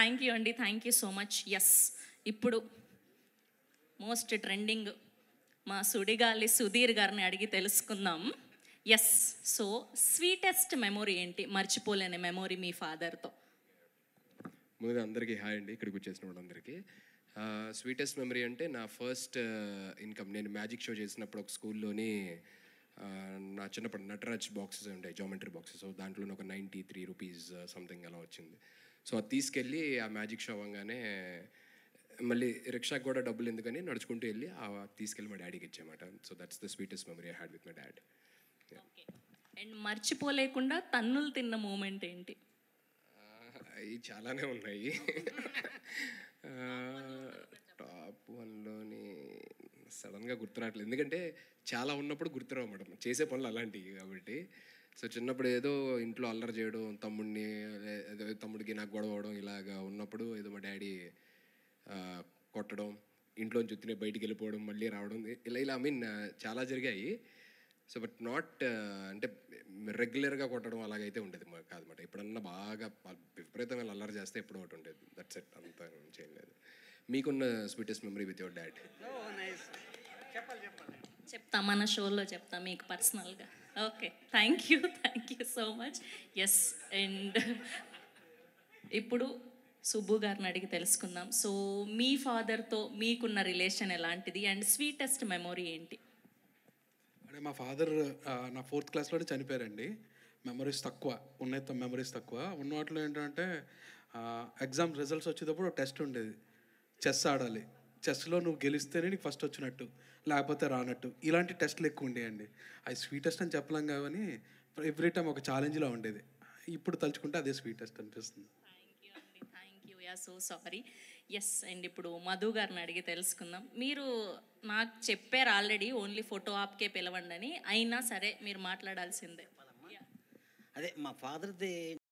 Thank you అండి, thank you so much. Yes, ఇప్పుడు most trending మా సుడిగాలి సుధీర్ గారిని అడిగి తెలుసుకుందాం. ఎస్, సో స్వీటెస్ట్ మెమొరీ ఏంటి, మర్చిపోలేని మెమొరీ మీ ఫాదర్తో? ముందుగా అందరికీ హాయ్ అండి, ఇక్కడికి వచ్చేసిన వాళ్ళందరికీ. స్వీటెస్ట్ మెమరీ అంటే నా ఫస్ట్ ఇన్కమ్, నేను మ్యాజిక్ షో చేసినప్పుడు ఒక స్కూల్లోని నా చిన్నప్పుడు నటరాజ్ బాక్సెస్ ఉంటాయి, జామెట్రీ బాక్సెస్. సో దాంట్లో ఒక 93 రూపీస్ సంథింగ్ అలా వచ్చింది. సో అది తీసుకెళ్ళి ఆ మ్యాజిక్ షో అవ్వగానే మళ్ళీ రిక్షాకి కూడా డబ్బులు ఎందుకని నడుచుకుంటూ వెళ్ళి తీసుకెళ్ళి మా డాడీకి ఇచ్చామాట. So that's the sweetest memory I had with my dad. And మర్చిపోలేకుండా తన్నులు తిన్న మూమెంట్ ఏంటి? అవి చాలానే ఉన్నాయి. టాప్ వన్లోని సడన్గా గుర్తురావట్లేదు, ఎందుకంటే చాలా ఉన్నప్పుడు గుర్తురావు అన్నమాట, చేసే పనులు అలాంటివి కాబట్టి. సో చిన్నప్పుడు ఏదో ఇంట్లో అల్లరి చేయడం, తమ్ముడికి నాకు గొడవ అవడం ఇలాగా ఉన్నప్పుడు ఏదో మా డాడీ కొట్టడం, ఇంట్లోంచి వచ్చిన బయటికి వెళ్ళిపోవడం, మళ్ళీ రావడం, ఇలా ఐ మీన్ చాలా జరిగాయి. సో బట్ నాట్ అంటే రెగ్యులర్గా కొట్టడం అలాగైతే ఉండేది కాదన్నమాట. ఎప్పుడన్నా బాగా విపరీతమైన అల్లరి చేస్తే ఎప్పుడో ఒకటి ఉండేది, దట్స్ ఇట్, అంతా చేయలేదు. మీకున్న sweetest memory with your dad? చెప్తా, మన షోలో చెప్తా మీకు పర్సనల్గా. Okay, thank you so much. Yes, and ఇప్పుడు సుబ్బు గారిని అడిగి తెలుసుకుందాం. సో మీ ఫాదర్తో మీకున్న రిలేషన్ ఎలాంటిది అండ్ స్వీటెస్ట్ మెమొరీ ఏంటి? అంటే మా ఫాదర్ నా 4th క్లాస్లోనే చనిపోయారండి. మెమరీస్ తక్కువ ఉన్నాయి, మెమరీస్ తక్కువ ఉన్న వాటిలో ఏంటంటే ఎగ్జామ్ రిజల్ట్స్ వచ్చేటప్పుడు టెస్ట్ ఉండేది, చెస్ ఆడాలి, చెస్లో నువ్వు గెలిస్తేనే నీకు ఫస్ట్ వచ్చినట్టు, లేకపోతే రానట్టు, ఇలాంటి టెస్ట్లు ఎక్కువ ఉండేయండి. అది స్వీటెస్ట్ అని చెప్పలేం కానీ ఎవ్రీ టైం ఒక ఛాలెంజ్లా ఉండేది. ఇప్పుడు తలుచుకుంటే అదే స్వీటెస్ట్ అనిపిస్తుంది. Thank you, yeah so sorry. Yes, and ఇప్పుడు మధు గారిని అడిగి తెలుసుకుందాం. మీరు నాకు చెప్పారు ఆల్రెడీ ఓన్లీ ఫోటో ఆప్కే పిలవండి అని, అయినా సరే మీరు మాట్లాడాల్సిందే. అదే మా ఫాదర్ది